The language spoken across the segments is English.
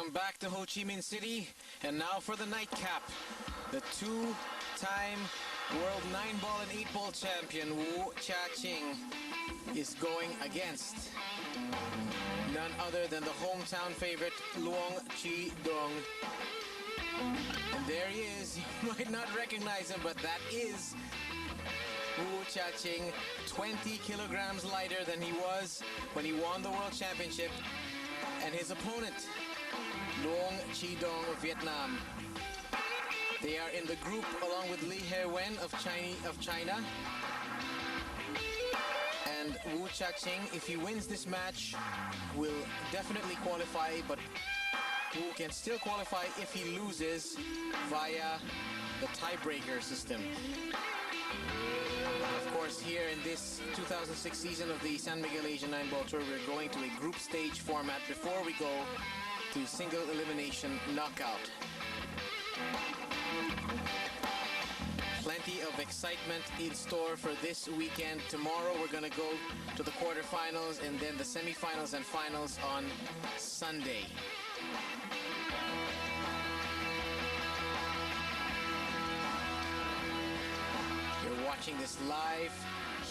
Welcome back to Ho Chi Minh City, and now for the nightcap. The two-time world 9-ball and 8-ball champion Wu Chia-ching is going against none other than the hometown favorite Luong Chi-dong. And there he is. You might not recognize him, but that is Wu Chia-ching, 20 kilograms lighter than he was when he won the world championship. And his opponent, Luong Chi-dong of Vietnam. They are in the group along with Li He-wen of China. And Wu Chia-ching, if he wins this match, will definitely qualify, but Wu can still qualify if he loses via the tiebreaker system. Of course, here in this 2006 season of the San Miguel Asian 9-Ball Tour, we're going to a group stage format before we go to single elimination knockout. Plenty of excitement in store for this weekend. Tomorrow we're going to go to the quarterfinals and then the semifinals and finals on Sunday. You're watching this live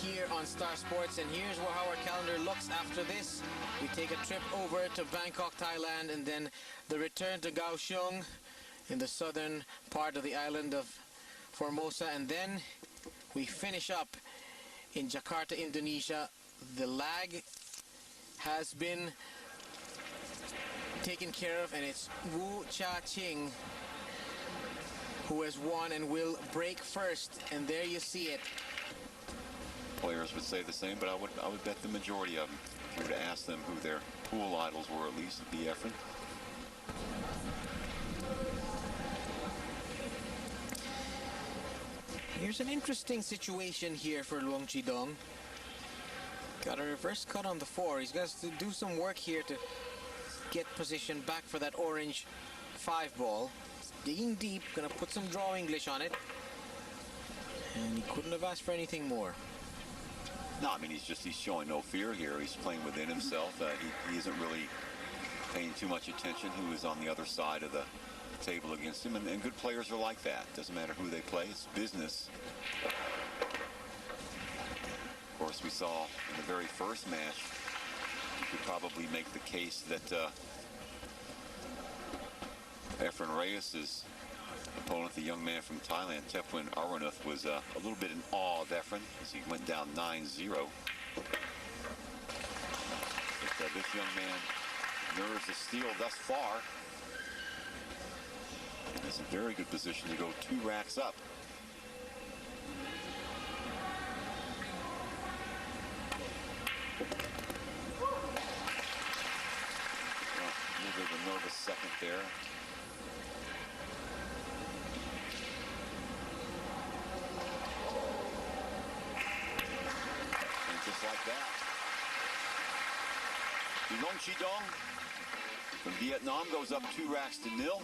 here on Star Sports, and here's how our calendar looks after this. We take a trip over to Bangkok, Thailand, and then the return to Kaohsiung in the southern part of the island of Formosa, and then we finish up in Jakarta, Indonesia. The lag has been taken care of, and it's Wu Chia-ching who has won and will break first, and there you see it. Players would say the same, but I would bet the majority of them, if you were to ask them who their pool idols were, at least, it'd be Efren. Here's an interesting situation here for Luong Chi-dong. Got a reverse cut on the 4. He's got to do some work here to get position back for that orange 5-ball. Digging deep, gonna put some draw English on it. And he couldn't have asked for anything more. No, I mean, he's showing no fear here. He's playing within himself. He isn't really paying too much attention who is on the other side of the table against him, and good players are like that. Doesn't matter who they play, it's business. Of course, we saw in the very first match, you could probably make the case that Efren Reyes' opponent, the young man from Thailand, Tepwin Arwanuth, was a little bit in awe of Efren as he went down 9-0. But this young man nerves the steel thus far. It's a very good position to go 2 racks up. Well, a little bit of a nervous second there. And just like that, Luong Chi-dong from Vietnam goes up 2 racks to 0.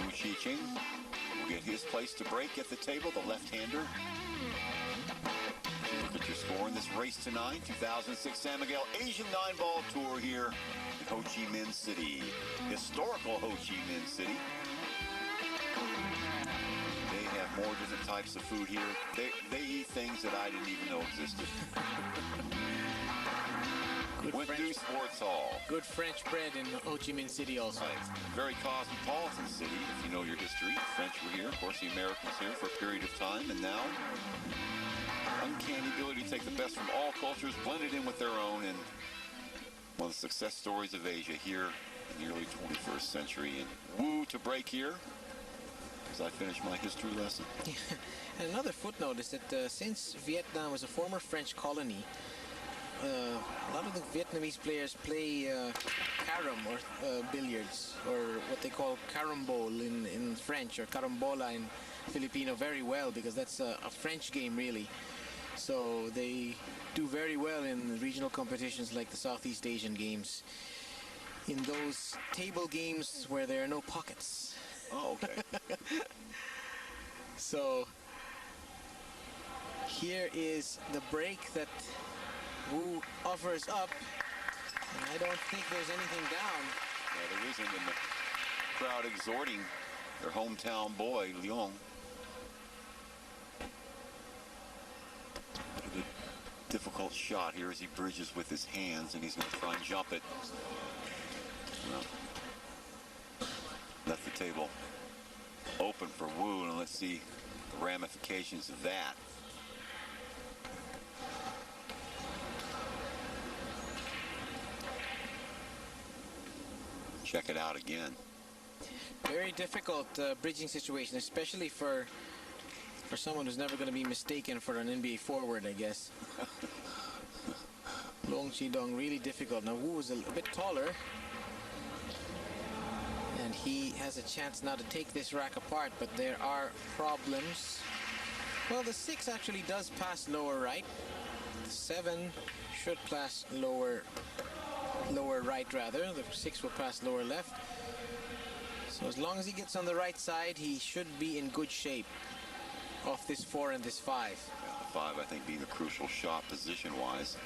Wu Chia-ching will get his place to break at the table, the left-hander. Look at your score in this race tonight, 2006 San Miguel Asian 9-Ball Tour here in Ho Chi Minh City, historical Ho Chi Minh City. They have more different types of food here. They eat things that I didn't even know existed. Went to Sports Hall. Good French bread in Ho Chi Minh City also. Right. Very cosmopolitan city, if you know your history. The French were here, of course the Americans here for a period of time, and now uncanny ability to take the best from all cultures, blend it in with their own, and one of the success stories of Asia here in the early 21st century. And Wu to break here as I finish my history lesson. And another footnote is that since Vietnam was a former French colony, a lot of the Vietnamese players play carom or billiards, or what they call carambole in French, or carambola in Filipino, very well, because that's a French game really. So they do very well in regional competitions like the Southeast Asian Games, in those table games where there are no pockets. Oh, okay. So here is the break that Wu offers up. I don't think there's anything down. Yeah, there isn't, and the crowd exhorting their hometown boy, Leong. A difficult shot here as he bridges with his hands, and he's going to try and jump it. Well, left the table open for Wu, and let's see the ramifications of that. Check it out again. Very difficult bridging situation, especially for someone who's never going to be mistaken for an NBA forward, I guess. Long Chi-dong, really difficult. Now Wu is a bit taller, and he has a chance now to take this rack apart, but there are problems. Well, the 6 actually does pass lower right. The 7 should pass lower right rather. The 6 will pass lower left. So as long as he gets on the right side, he should be in good shape off this 4 and this 5. Yeah, the 5, I think, being the crucial shot position-wise.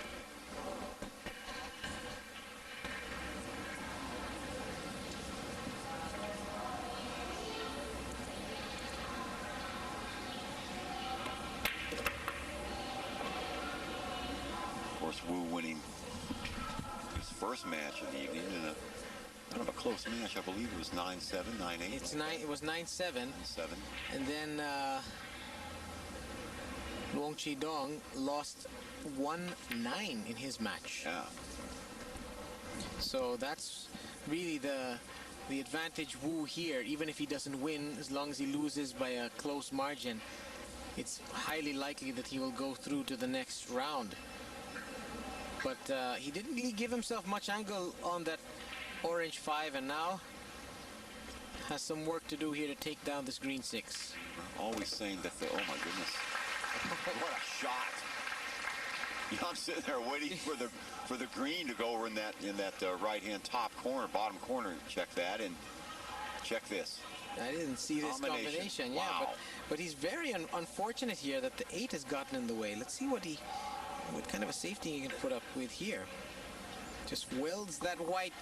Of course, Wu winning his first match of the evening in a kind of a close match. I believe it was 9-7, 9-8. It was 9-7. 9-7. And then Long Chi-dong lost 1-9 in his match. Yeah. So that's really the advantage Wu here. Even if he doesn't win, as long as he loses by a close margin, it's highly likely that he will go through to the next round. But he didn't really give himself much angle on that orange 5, and now has some work to do here to take down this green 6. Always saying that oh my goodness. What a shot. I'm sitting there waiting for the green to go over in that right-hand top corner, bottom corner. Check that, and check this. I didn't see this combination. Wow. Yeah, but he's very unfortunate here that the 8 has gotten in the way. Let's see what kind of a safety he can put up with here. Just welds that white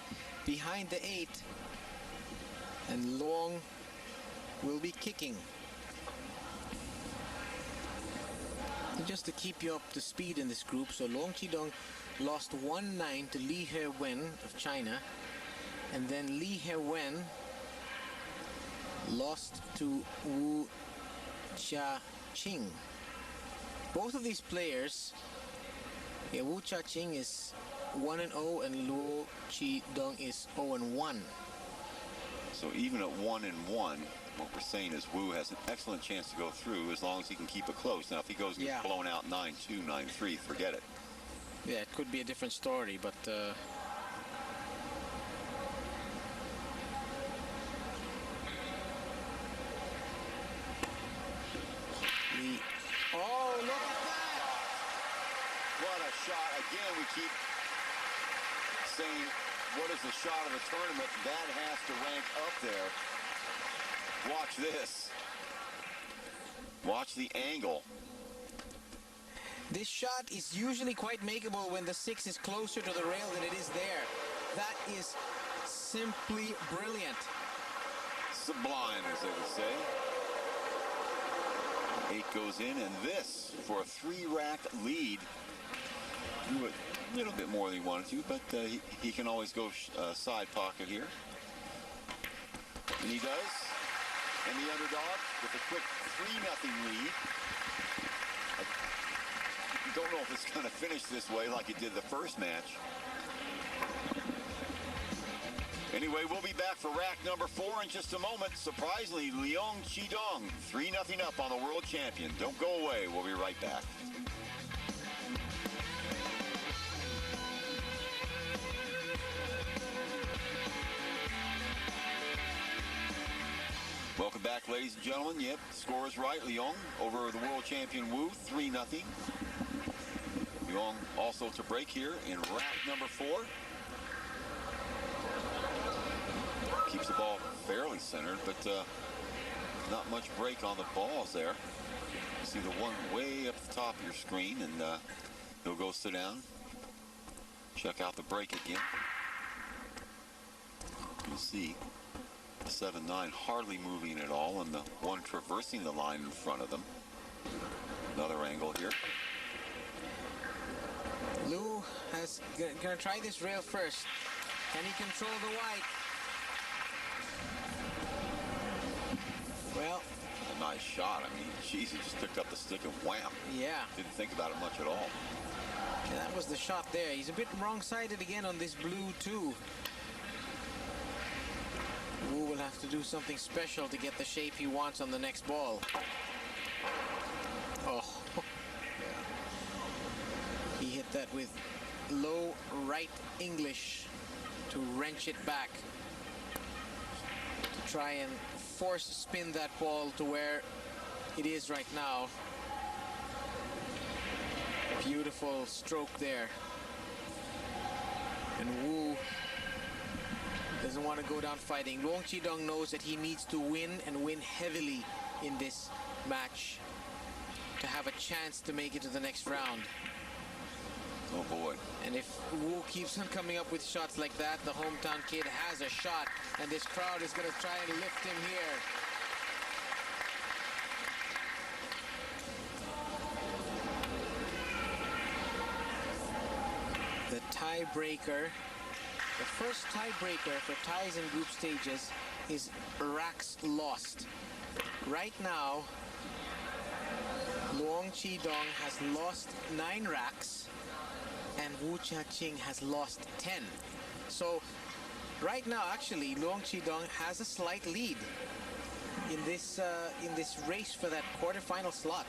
behind the 8, and Long will be kicking. And just to keep you up to speed in this group, so Long Chi-dong lost 1-9 to Lee He-wen of China, and then Lee He-wen lost to Wu Chia-ching. Both of these players, Wu Chia-ching is 1-0 and Long Chi-dong is 0-1. So even at 1-1, what we're saying is Wu has an excellent chance to go through as long as he can keep it close. Now, if he goes and gets blown out 9-2, 9-3, forget it. Yeah, it could be a different story, but oh, look at that! What a shot. Again, we keep saying, what is the shot of the tournament? That has to rank up there. Watch this. Watch the angle. This shot is usually quite makeable when the 6 is closer to the rail than it is there. That is simply brilliant. Sublime, as they would say. 8 goes in, and this for a 3-rack lead. Do it a little bit more than he wanted to, but he can always go side pocket here. And he does. And the underdog with a quick 3-0 lead. I don't know if it's going to finish this way like it did the first match. Anyway, we'll be back for rack number 4 in just a moment. Surprisingly, Long Chi-dong 3-0 up on the world champion. Don't go away. We'll be right back. Welcome back, ladies and gentlemen. Yep, score is right. Leong over the world champion Wu, 3-0. Leong also to break here in rack number 4. Keeps the ball fairly centered, but not much break on the balls there. You see the one way up the top of your screen, and he'll go sit down. Check out the break again. You see the 7-9 hardly moving at all, and the one traversing the line in front of them. Another angle here. Lou has gonna try this rail first. Can he control the white? Well, a nice shot. I mean, geez, he just picked up the stick and wham. Yeah. Didn't think about it much at all. And that was the shot there. He's a bit wrong-sided again on this blue too. Wu will have to do something special to get the shape he wants on the next ball. Oh. He hit that with low right English to wrench it back. To try and force spin that ball to where it is right now. Beautiful stroke there. And Wu doesn't want to go down fighting. Luong Chi-dong knows that he needs to win and win heavily in this match to have a chance to make it to the next round. Oh boy. And if Wu keeps on coming up with shots like that, the hometown kid has a shot, and this crowd is going to try and lift him here. The tiebreaker, the first tiebreaker for ties in group stages is racks lost. Right now, Luong Chi-dong has lost 9 racks and Wu Chia-ching has lost 10. So right now, actually, Luong Chi-dong has a slight lead in this race for that quarterfinal slot.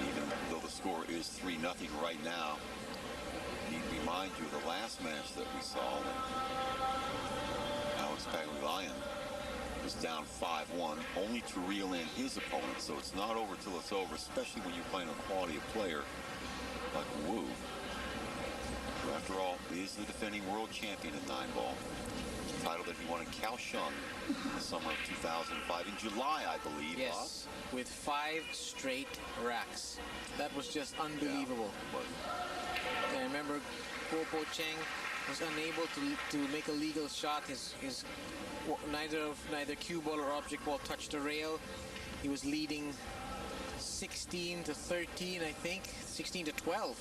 Even though the score is 3-0 right now, I need to remind you of the last match that we saw. Alex Pagliayan was down 5-1, only to reel in his opponent. So it's not over till it's over, especially when you're playing a quality of player like Wu, who after all is the defending world champion in 9-ball. Title that he won in Kaohsiung in the summer of 2005, in July, I believe. Yes, with 5 straight racks. That was just unbelievable. Yeah, I remember Guo Po Cheng was unable to make a legal shot. Neither cue ball or object ball touched the rail. He was leading 16-13, I think, 16-12.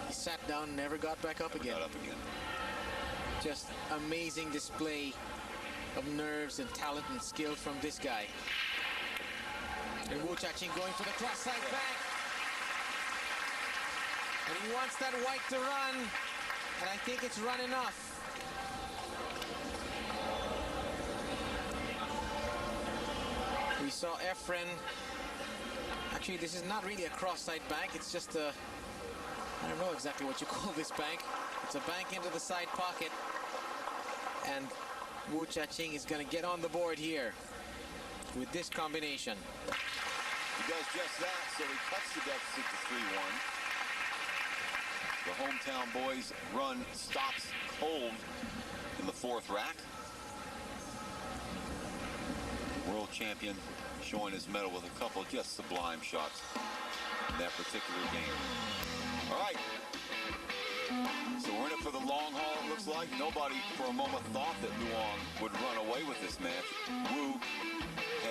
He sat down and never got back up again. Just amazing display of nerves and talent and skill from this guy. And Wu Chia-ching going for the cross side bank. And he wants that white to run, and I think it's run enough. We saw Efren. Actually, this is not really a cross-side bank. It's just a, I don't know exactly what you call this bank. It's a bank into the side pocket. And Wu Chia-ching is going to get on the board here with this combination. He does just that, so he cuts the deficit to 3-1. The hometown boys' run stops cold in the 4th rack. World champion showing his medal with a couple of just sublime shots in that particular game. All right. So we're in it for the long haul, it looks like. Nobody for a moment thought that Luong would run away with this match. Wu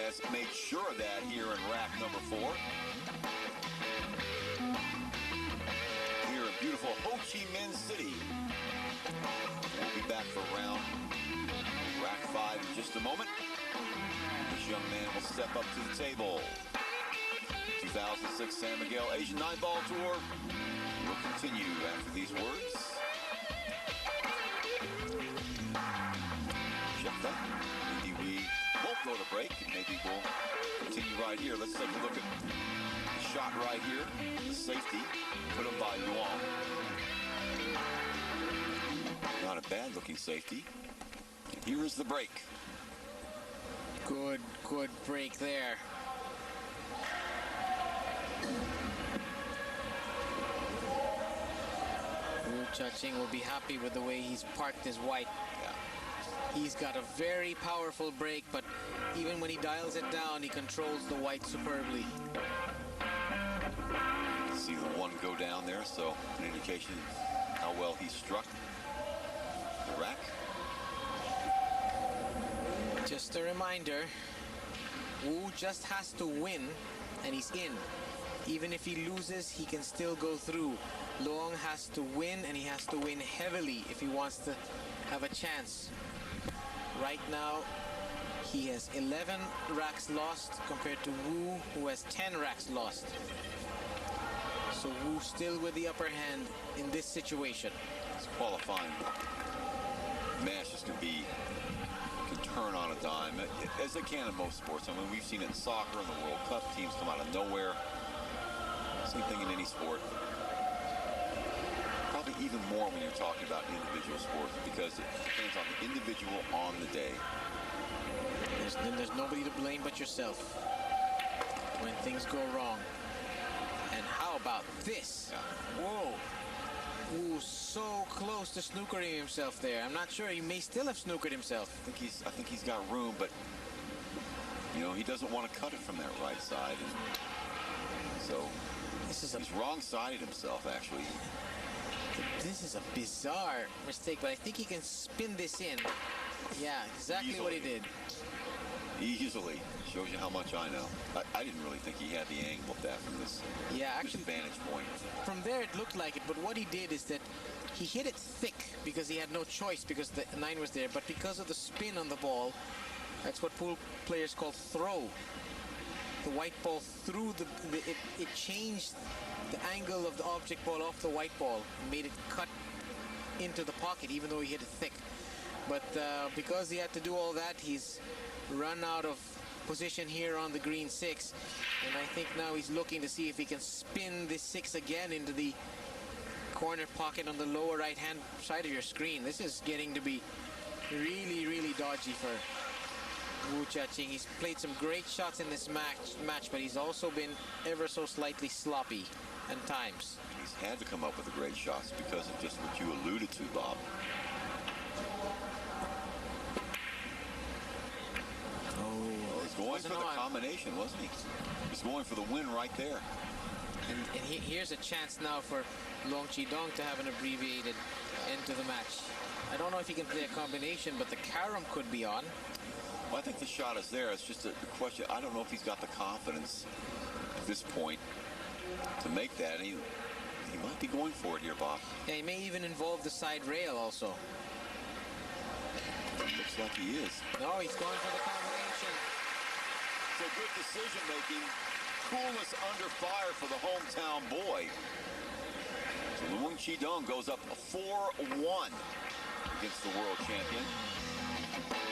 has made sure of that here in rack number 4. Here in beautiful Ho Chi Minh City. We'll be back for round rack 5 in just a moment. This young man will step up to the table. 2006 San Miguel Asian 9-ball Tour will continue after these words. Check that. Maybe we won't go to break. Maybe we'll continue right here. Let's take a look at the shot right here. The safety put up by Luong. Not a bad looking safety. And here is the break. Good break there. Wu Chia-ching will be happy with the way he's parked his white. He's got a very powerful break, but even when he dials it down, he controls the white superbly. See the one go down there, so an indication how well he struck the rack. Just a reminder, Wu just has to win and he's in. Even if he loses, he can still go through. Luong has to win, and he has to win heavily if he wants to have a chance. Right now, he has 11 racks lost compared to Wu, who has 10 racks lost. So Wu still with the upper hand in this situation. It's qualifying matches can turn on a dime, as they can in most sports. I mean, we've seen it in soccer, in the World Cup, teams come out of nowhere. Same thing in any sport. Probably even more when you're talking about individual sports, because it depends on the individual on the day. There's nobody to blame but yourself when things go wrong. And how about this? Yeah. Whoa. Ooh, so close to snookering himself there. I'm not sure. He may still have snookered himself. I think he's got room, but you know, he doesn't want to cut it from that right side, and so he's wrong-sided himself, actually. This is a bizarre mistake, but I think he can spin this in. Yeah, exactly what he did. Easily. Shows you how much I know. I didn't really think he had the angle of that from this vantage point. From there it looked like it, but what he did is that he hit it thick because he had no choice, because the 9 was there, but because of the spin on the ball, that's what pool players call throw. The white ball through it changed the angle of the object ball off the white ball, made it cut into the pocket even though he hit it thick. But because he had to do all that, he's run out of position here on the green 6, and I think now he's looking to see if he can spin this 6 again into the corner pocket on the lower right hand side of your screen. This is getting to be really, really dodgy for Wu Jiaqing. He's played some great shots in this match, but he's also been ever so slightly sloppy at times. He's had to come up with the great shots because of just what you alluded to, Bob. Going for the combination, wasn't he? He's going for the win right there. And here's a chance now for Long Chi-dong to have an abbreviated end to the match. I don't know if he can play a combination, but the carom could be on. Well, I think the shot is there. It's just a question. I don't know if he's got the confidence at this point to make that. He might be going for it here, Bob. Yeah, he may even involve the side rail also. It looks like he is. No, he's going for the combination. So good decision-making, coolness under fire for the hometown boy. So Long Chi-dong goes up 4-1 against the world champion.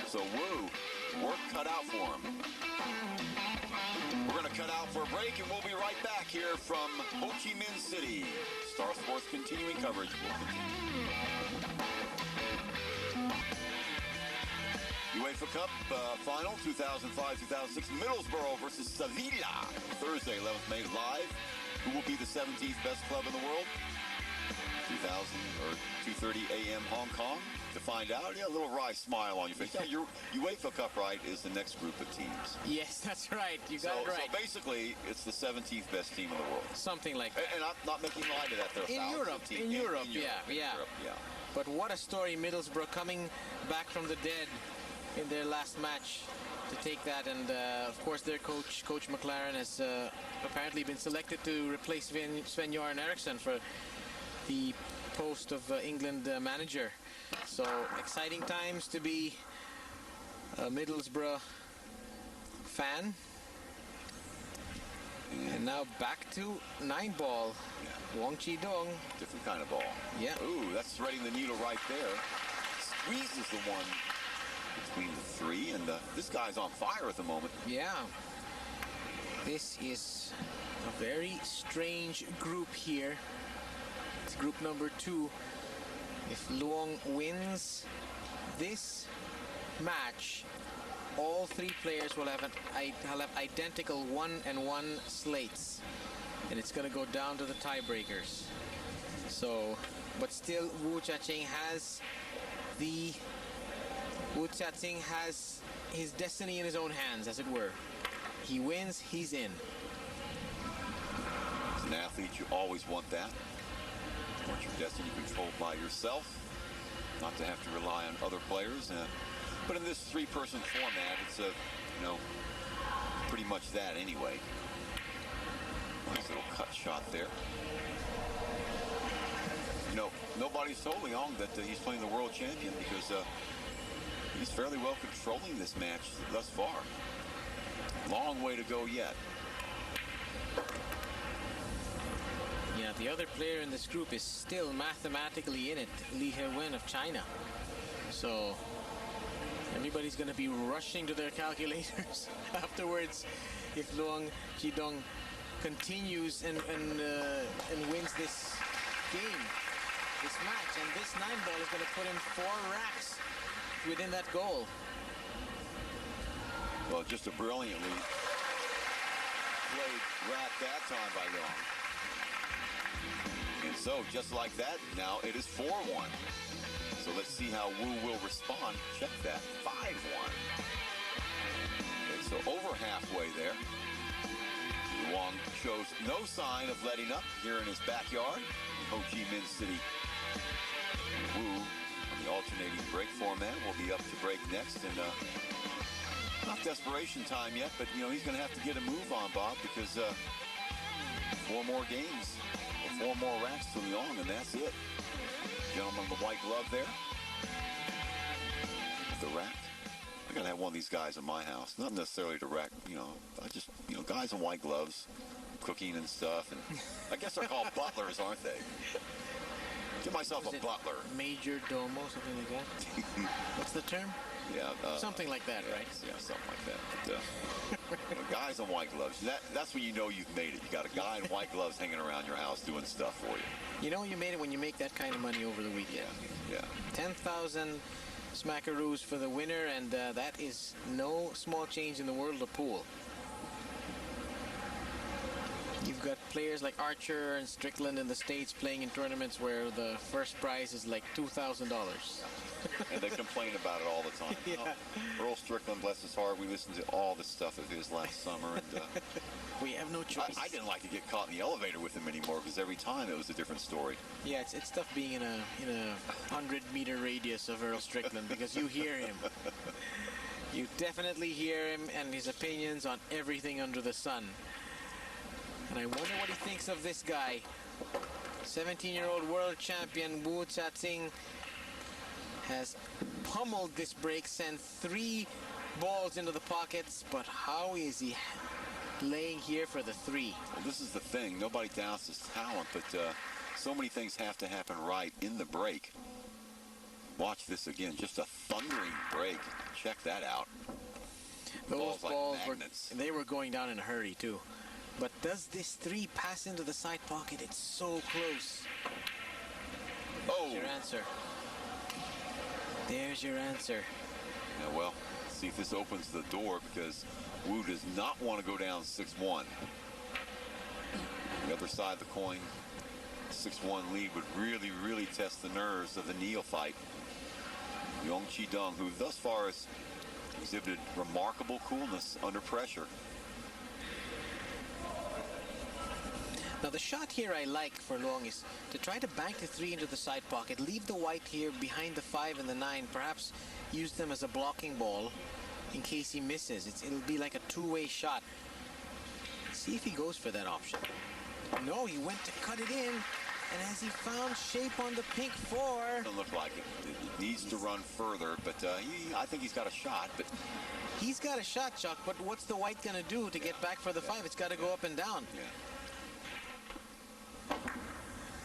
So Wu, work cut out for him. We're going to cut out for a break, and we'll be right back here from Ho Chi Minh City. Star Sports continuing coverage will continue. UEFA Cup final 2005-2006, Middlesbrough versus Sevilla, Thursday, 11th May, live. Who will be the 17th best club in the world? 2:30 a.m. Hong Kong. To find out, a little wry smile on your face. Yeah, your UEFA Cup, right, is the next group of teams. Yes, that's right. You got it right. So basically, it's the 17th best team in the world. Something like that. And I'm not making light of that. There in Europe, in Europe, yeah. But what a story, Middlesbrough coming back from the dead in their last match to take that, and of course their coach McLaren has apparently been selected to replace Sven-Göran Eriksson for the post of England manager. So exciting times to be a Middlesbrough fan. And now back to 9-ball. Long Chi-dong. Different kind of ball. Yeah. Ooh, that's threading the needle right there. Squeezes the one between the 3, and this guy's on fire at the moment. Yeah. This is a very strange group here. It's group number 2. If Luong wins this match, all 3 players will have identical 1-1 slates, and it's going to go down to the tiebreakers. So, but still, Wu Jiaqing has his destiny in his own hands, as it were. He wins, he's in. An athlete, you always want that. You want your destiny controlled by yourself, not to have to rely on other players. But in this three-person format, it's pretty much that anyway. Nice little cut shot there. Nobody's told Leong that he's playing the world champion because he's fairly well controlling this match thus far. Long way to go yet. Yeah, the other player in this group is still mathematically in it, Li He-wen of China. So everybody's going to be rushing to their calculators afterwards if Luong Qidong continues and wins this game, this match. And this 9-ball is going to put in 4 racks within that goal. Well, just a brilliantly played rack that time by Leong. And so, just like that, now it is 4-1. So let's see how Wu will respond. Check that, 5-1. Okay, so over halfway there. Wong shows no sign of letting up here in his backyard in Ho Chi Minh City. Wu, on the alternating break format, will be up to break next. And not desperation time yet, but, he's going to have to get a move on, Bob, because 4 more games, or 4 more racks to Leong, and that's it. Gentleman in the white glove there. The rack. I gotta have one of these guys in my house. Not necessarily to rack, I just, guys in white gloves, cooking and stuff. And I guess they're called butlers, aren't they? Give myself a butler. Major domo, something like that? What's the term? Yeah. Something like that, right? Yeah, something like that. But, guys in white gloves. That's when you know you've made it. You got a guy in white gloves hanging around your house doing stuff for you. You know you made it when you make that kind of money over the weekend. Yeah. 10,000 smackaroos for the winner, and that is no small change in the world of pool. You've got players like Archer and Strickland in the States playing in tournaments where the first prize is like $2,000. And they complain about it all the time. Yeah. Earl Strickland, bless his heart, we listened to all this stuff of his last summer, and we have no choice. I didn't like to get caught in the elevator with him anymore because every time it was a different story. Yeah, it's tough being in a 100-meter radius of Earl Strickland because you hear him. You definitely hear him and his opinions on everything under the sun. And I wonder what he thinks of this guy. 17-year-old world champion Wu Chia-ting has pummeled this break, sent 3 balls into the pockets, but how is he laying here for the 3? Well, this is the thing. Nobody doubts his talent, but so many things have to happen right in the break. Watch this again. Just a thundering break. Check that out. Those balls like magnets. they were going down in a hurry, too. But does this 3 pass into the side pocket? It's so close. Oh! There's your answer. There's your answer. Yeah, well, see if this opens the door because Wu does not want to go down 6-1. The other side of the coin, 6-1 lead would really, really test the nerves of the neophyte. Leong Qidong, who thus far has exhibited remarkable coolness under pressure. Now the shot here I like for Luong is to try to bank the 3 into the side pocket, leave the white here behind the 5 and the 9, perhaps use them as a blocking ball in case he misses. It'll be like a two-way shot. See if he goes for that option. No, he went to cut it in, and has he found shape on the pink 4? Doesn't look like it. It needs to run further, but I think he's got a shot. But he's got a shot, Chuck, but what's the white going to do to get back for the 5? It's got to go up and down. Yeah.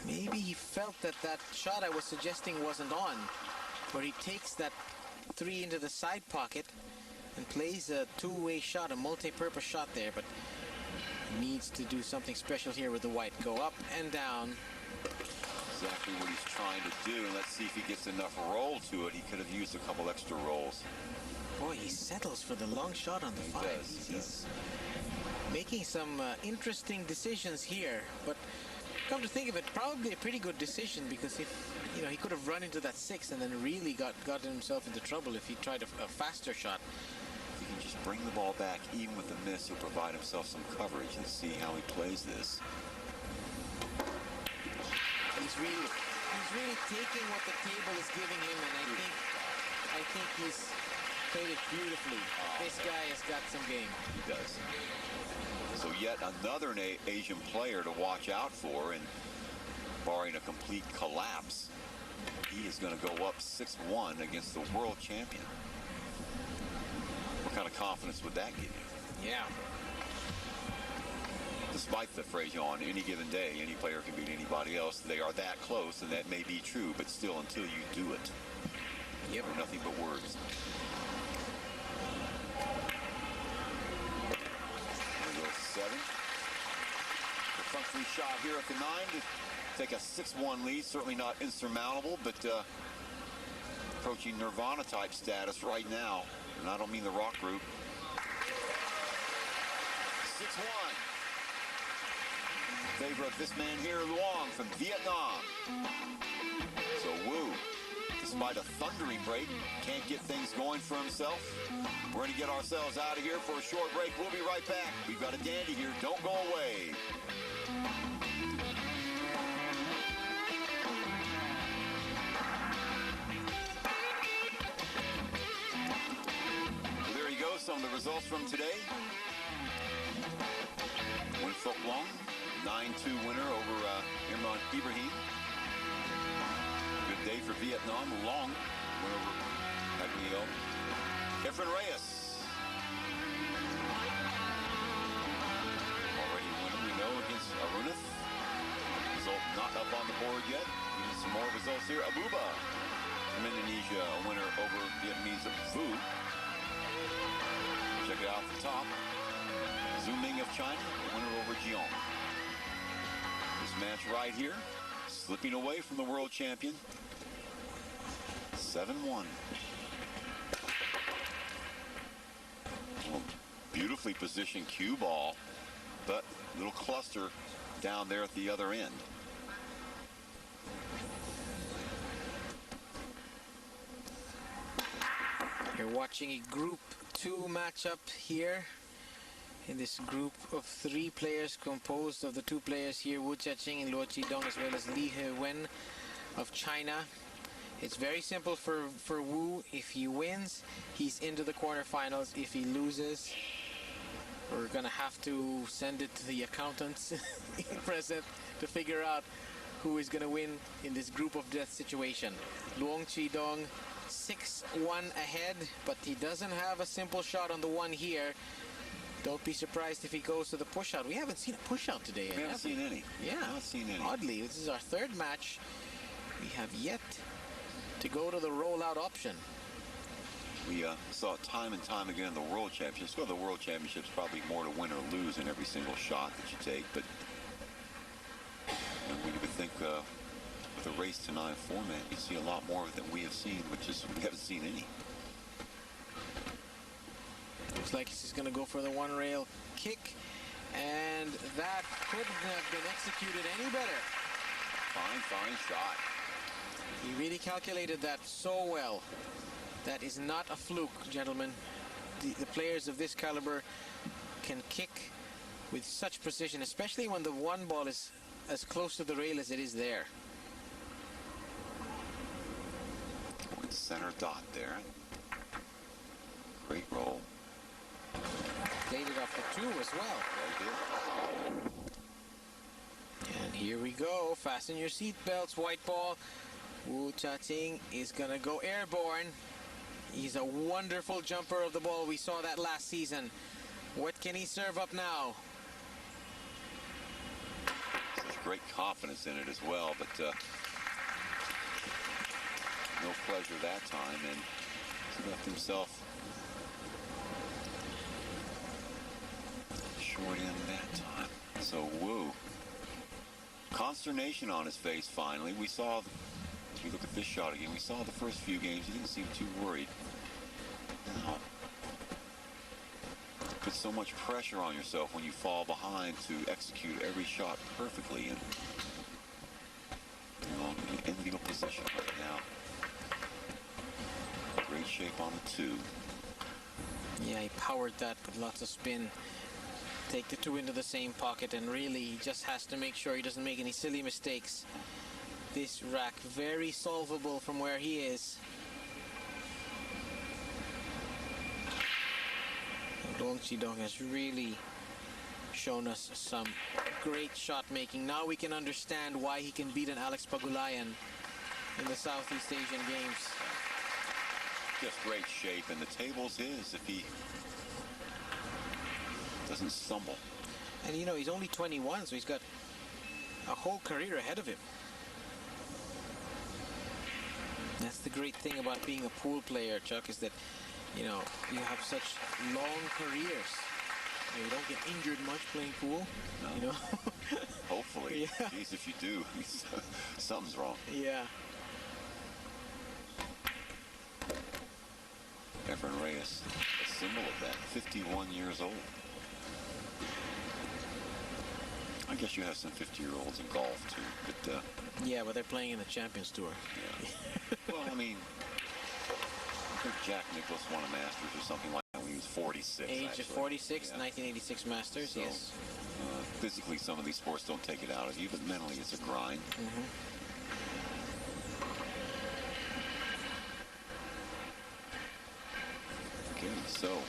Maybe he felt that shot I was suggesting wasn't on, where he takes that 3 into the side pocket and plays a two-way shot, a multi-purpose shot there, but needs to do something special here with the white. Go up and down. Exactly what he's trying to do. Let's see if he gets enough roll to it. He could have used a couple extra rolls. Boy, he settles for the long shot on the 5. He's making some interesting decisions here, but come to think of it, probably a pretty good decision, because if he could have run into that 6 and then really gotten himself into trouble if he tried a faster shot. If he can just bring the ball back, even with the miss, he'll provide himself some coverage and see how he plays this. He's really taking what the table is giving him, and I think he's played it beautifully. This guy has got some game. He does. So yet another Asian player to watch out for, and barring a complete collapse, he is going to go up 6-1 against the world champion. What kind of confidence would that give you? Yeah. Despite the phrase, on any given day, any player can beat anybody else. They are that close, and that may be true, but still, until you do it, yep, nothing but words. Seven. Perfunctory shot here at the 9 to take a 6-1 lead. Certainly not insurmountable, but approaching Nirvana type status right now. And I don't mean the rock group. 6-1. In favor of this man here, Luong from Vietnam. So Wu, despite a thundering break, can't get things going for himself. We're going to get ourselves out of here for a short break. We'll be right back. We've got a dandy here. Don't go away. Well, there you go. Some of the results from today. Wen Phuc Long, 9-2 winner over Imran Ibrahim. Good day for Vietnam. Long went over Agnio. Efren Reyes. Already a winner, we know, against Arunath. Result not up on the board yet. We need some more results here. Abuba from Indonesia, a winner over Vietnamese Vu. Check it out at the top. Zhu Ming of China, a winner over Jiong. This match right here, slipping away from the world champion. 7-1. Beautifully positioned cue ball, but a little cluster down there at the other end. You're watching a Group 2 matchup here. In this group of 3 players composed of the 2 players here, Wu Jiaqing and Luo Qidong, as well as Li Hewen of China. It's very simple for Wu. If he wins, he's into the quarterfinals. If he loses, we're gonna have to send it to the accountants present to figure out who is gonna win in this group of death situation. Luo Qidong 6-1 ahead, but he doesn't have a simple shot on the one here. Don't be surprised if he goes to the push-out. We haven't seen a push-out today. We haven't seen any. Yeah, not seen any. Oddly, this is our 3rd match. We have yet to go to the rollout option. We saw it time and time again in the World Championships. Well, the World Championships probably more to win or lose in every single shot that you take, but we would think with a race to 9 format, you'd see a lot more of it than we have seen, which is we haven't seen any. Looks like he's going to go for the one rail kick, and that couldn't have been executed any better. Fine shot. He really calculated that so well. That is not a fluke, gentlemen. The players of this caliber can kick with such precision, especially when the one ball is as close to the rail as it is there. Center dot there. Great roll. Played it off the 2 as well. And here we go. Fasten your seat belts, white ball. Wu Jiaqing is gonna go airborne. He's a wonderful jumper of the ball. We saw that last season. What can he serve up now? Such great confidence in it as well, but no pleasure that time, and he left himself short end that time. So Wu, consternation on his face finally. We saw, if you look at this shot again, we saw the first few games, he didn't seem too worried. Now, put so much pressure on yourself when you fall behind to execute every shot perfectly, and you're in an enviable position right now. Great shape on the 2. Yeah, he powered that with lots of spin. Take the 2 into the same pocket, and really he just has to make sure he doesn't make any silly mistakes. this rack. Very solvable from where he is. Long Chidong has really shown us some great shot making. Now we can understand why he can beat an Alex Pagulayan in the Southeast Asian Games. Just great shape, and the table's his if he doesn't stumble. And you know, he's only 21, so he's got a whole career ahead of him. That's the great thing about being a pool player, Chuck, is that, you know, you have such long careers. You don't get injured much playing pool, no. You know. Hopefully. Yeah. Jeez, if you do, something's wrong. Yeah. Efren Reyes, a symbol of that, 51 years old. I guess you have some 50-year-olds in golf too, but yeah, but they're playing in the Champions Tour. Yeah. Well, I mean, I think Jack Nicklaus won a Masters or something like that when he was 46. Age actually. of 46, yeah. 1986 Masters. So, yes. Physically, some of these sports don't take it out of you, but mentally, it's a grind. Okay, so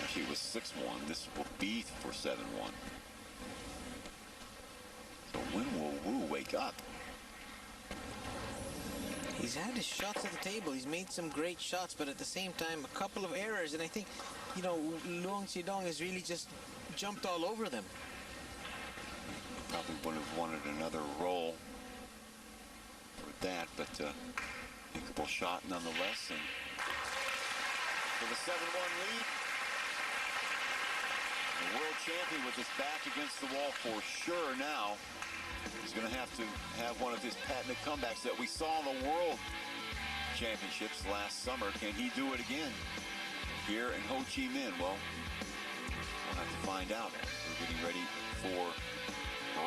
actually it was 6-1. This will be for 7-1. So when will Wu wake up? He's had his shots at the table. He's made some great shots, but at the same time, a couple of errors. And I think, you know, Luong Chidong has really just jumped all over them. Probably would have wanted another roll with that, but pickable shot nonetheless. And for the 7-1 lead, the world champion with his back against the wall for sure now. He's going to have one of his patented comebacks that we saw in the World Championships last summer. Can he do it again here in Ho Chi Minh? Well, we'll have to find out. We're getting ready for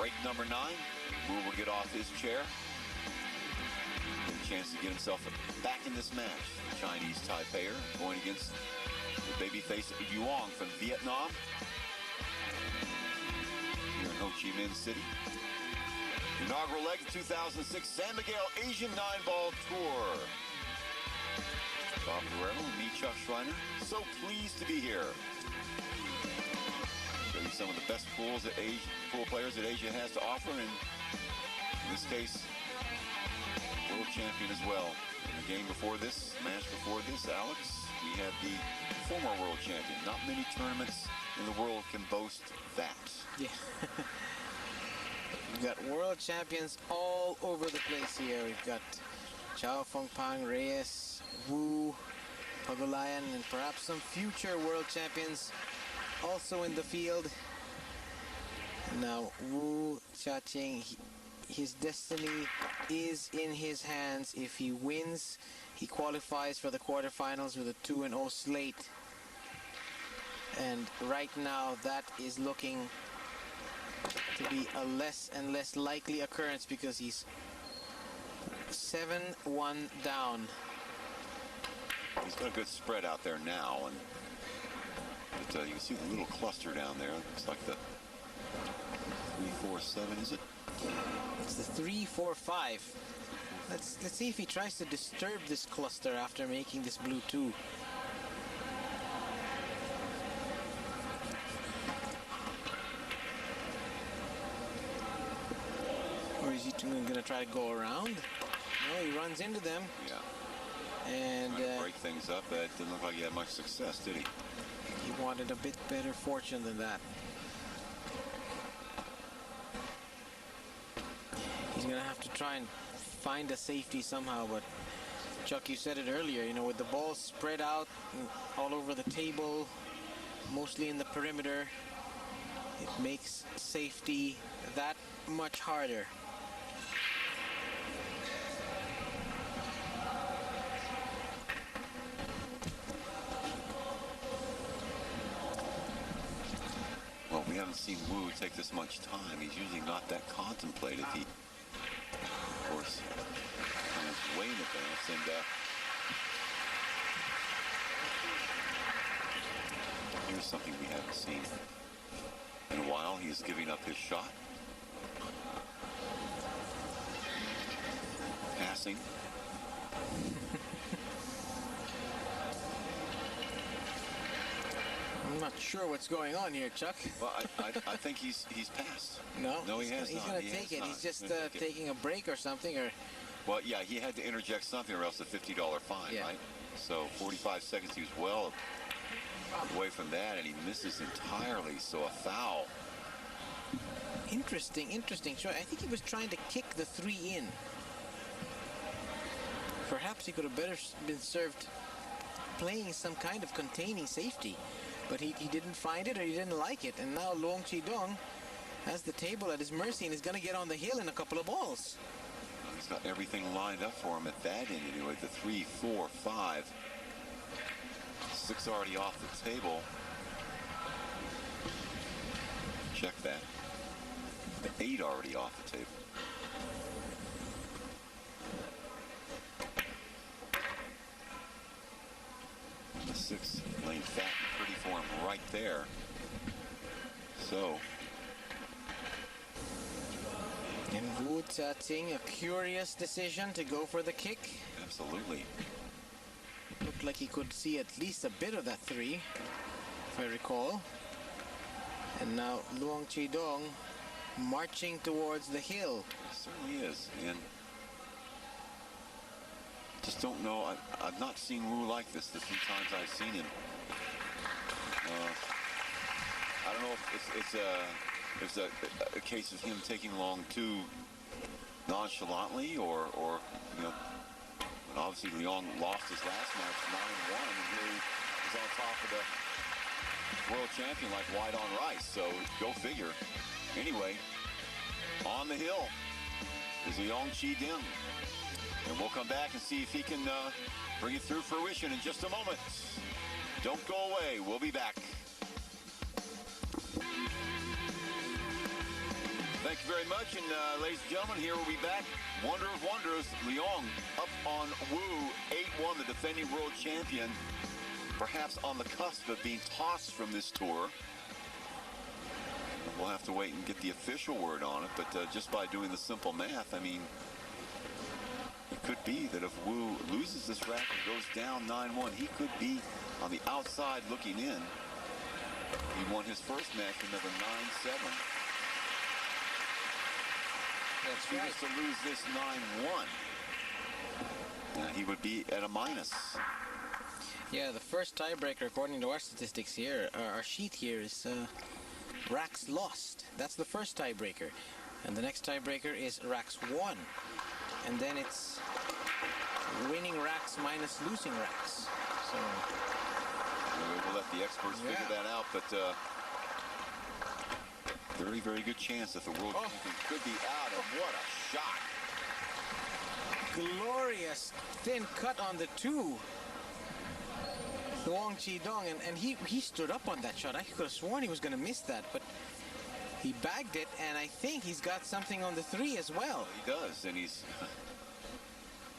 break number 9. Wu will get off his chair. Get a chance to get himself back in this match. Chinese Taipeir going against the babyface Yuong from Vietnam. Here in Ho Chi Minh City. Inaugural leg of 2006 San Miguel Asian 9-Ball Tour. Bob Guerrero and me, Chuck Schreiner. So pleased to be here. Show you some of the best pools that pool players that Asia has to offer, and in this case, world champion as well. In the game before this, match before this, Alex, we had the former world champion. Not many tournaments in the world can boast that. Yeah. We've got world champions all over the place here. We've got Chao Fengpang, Reyes, Wu, Pagulayan, and perhaps some future world champions also in the field. Now, Wu Jiaqing, his destiny is in his hands. If he wins, he qualifies for the quarterfinals with a 2-0 slate. And right now, that is looking to be a less and less likely occurrence because he's 7-1 down. He's got a good spread out there now, and but, you can see the little cluster down there. Looks like the 3-4-7, is it? It's the 3-4-5. Let's see if he tries to disturb this cluster after making this blue 2. Or is he going to try to go around? No, he runs into them. Yeah. And break things up. That didn't look like he had much success, did he? He wanted a bit better fortune than that. He's going to have to try and find a safety somehow, but Chuck, you said it earlier, you know, with the ball spread out all over the table, mostly in the perimeter, it makes safety that much harder. Well, we haven't seen Wu take this much time. He's usually not that contemplative. He, of course, kind of way in advance. And here's something we haven't seen in a while. He is giving up his shot. missing. I'm not sure what's going on here, Chuck. Well, I think he's passed. No, he has he's not. going to take it. He's just taking a break or something, or. Well, yeah, he had to interject something or else a $50 fine, right? So 45 seconds, he was well away from that, and he misses entirely, so a foul. Interesting shot. I think he was trying to kick the 3 in. Perhaps he could have better been served playing some kind of containing safety, but he didn't find it, or he didn't like it, and now Luong Chi-dong has the table at his mercy and is going to get on the hill in a couple of balls. He's got everything lined up for him at that end anyway. The 3, 4, 5. 6 already off the table. Check that. The 8 already off the table. The 6 laying fat and pretty for him right there. So. And Wu Jia-ting, a curious decision to go for the kick. Absolutely. Looked like he could see at least a bit of that 3, if I recall. And now Luong Chi-dong marching towards the hill. It certainly is. And just don't know. I've not seen Wu like this the few times I've seen him. I don't know if it's a case of him taking along too nonchalantly, or you know, and obviously Leong lost his last match 9-1, and here he's on top of the world champion like white on rice. So go figure. Anyway, on the hill is Luong Chi-dong, and we'll come back and see if he can bring it through fruition in just a moment. Don't go away. We'll be back. Thank you very much, and ladies and gentlemen, here we'll be back. Wonder of wonders, Leong up on Wu, 8-1, the defending world champion, perhaps on the cusp of being tossed from this tour. We'll have to wait and get the official word on it, but just by doing the simple math, I mean, it could be that if Wu loses this rack and goes down 9-1, he could be on the outside looking in. He won his first match, another 9-7. That's if he was to lose this 9-1, he would be at a minus. Yeah, the first tiebreaker, according to our statistics here, our sheet here, is racks lost. That's the first tiebreaker. And the next tiebreaker is racks won. And then it's winning racks minus losing racks. So we'll let the experts figure that out, but very, very good chance that the world champion could be out. And what a shot. Glorious thin cut on the 2. Luong Chi-dong, and he stood up on that shot. I could have sworn he was going to miss that, but he bagged it, and I think he's got something on the 3 as well. He does, and he's...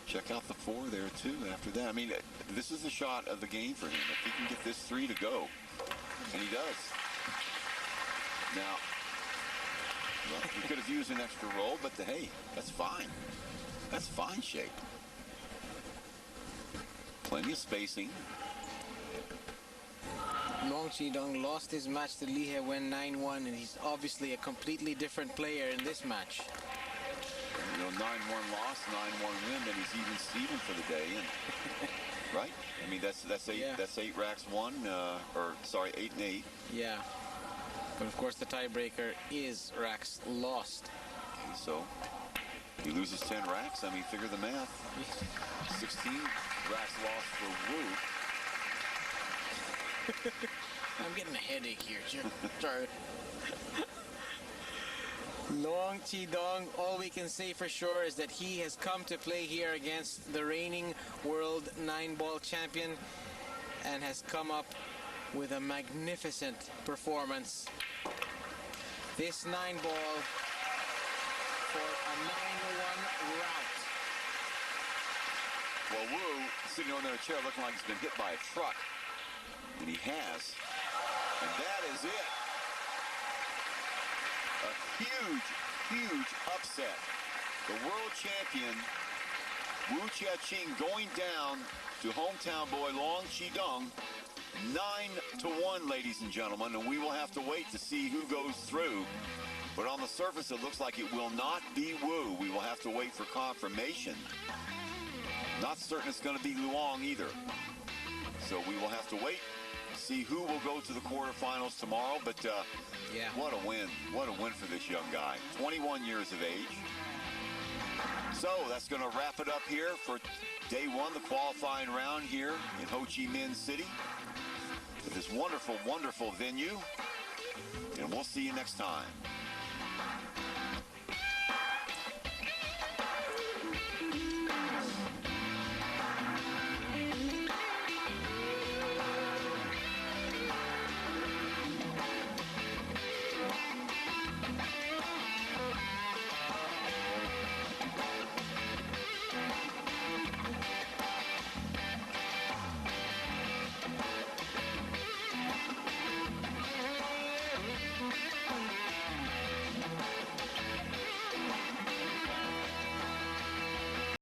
Check out the 4 there, too, after that. I mean, this is the shot of the game for him. If he can get this 3 to go, and he does. Now, well, he could have used an extra roll, but hey, that's fine. That's fine shape. Plenty of spacing. Luong Chi-dong lost his match to Lee He-wen 9-1, and he's obviously a completely different player in this match. You know, 9-1 loss, 9-1 win, then he's even Steven for the day, and right? I mean, that's 8 racks won, or sorry, 8 and 8. Yeah, but of course the tiebreaker is racks lost. Okay, so he loses 10 racks. I mean, figure the math. 16 racks lost for Wu. I'm getting a headache here, Jim. Sorry. Luong Chi-dong, all we can say for sure is that he has come to play here against the reigning world 9-ball champion and has come up with a magnificent performance. This 9-ball for a 9-1 rout. Well, Wu sitting on their chair looking like he's been hit by a truck. And he has. And that is it. A huge, huge upset. The world champion Wu Chia-ching going down to hometown boy Long Chi-dung. 9-1, ladies and gentlemen, and we will have to wait to see who goes through. But on the surface, it looks like it will not be Wu. We will have to wait for confirmation. Not certain it's going to be Luong either. So we will have to wait, see who will go to the quarterfinals tomorrow. But yeah, what a win. What a win for this young guy. 21 years of age. So that's going to wrap it up here for day one, the qualifying round here in Ho Chi Minh City. With this wonderful, wonderful venue. And we'll see you next time.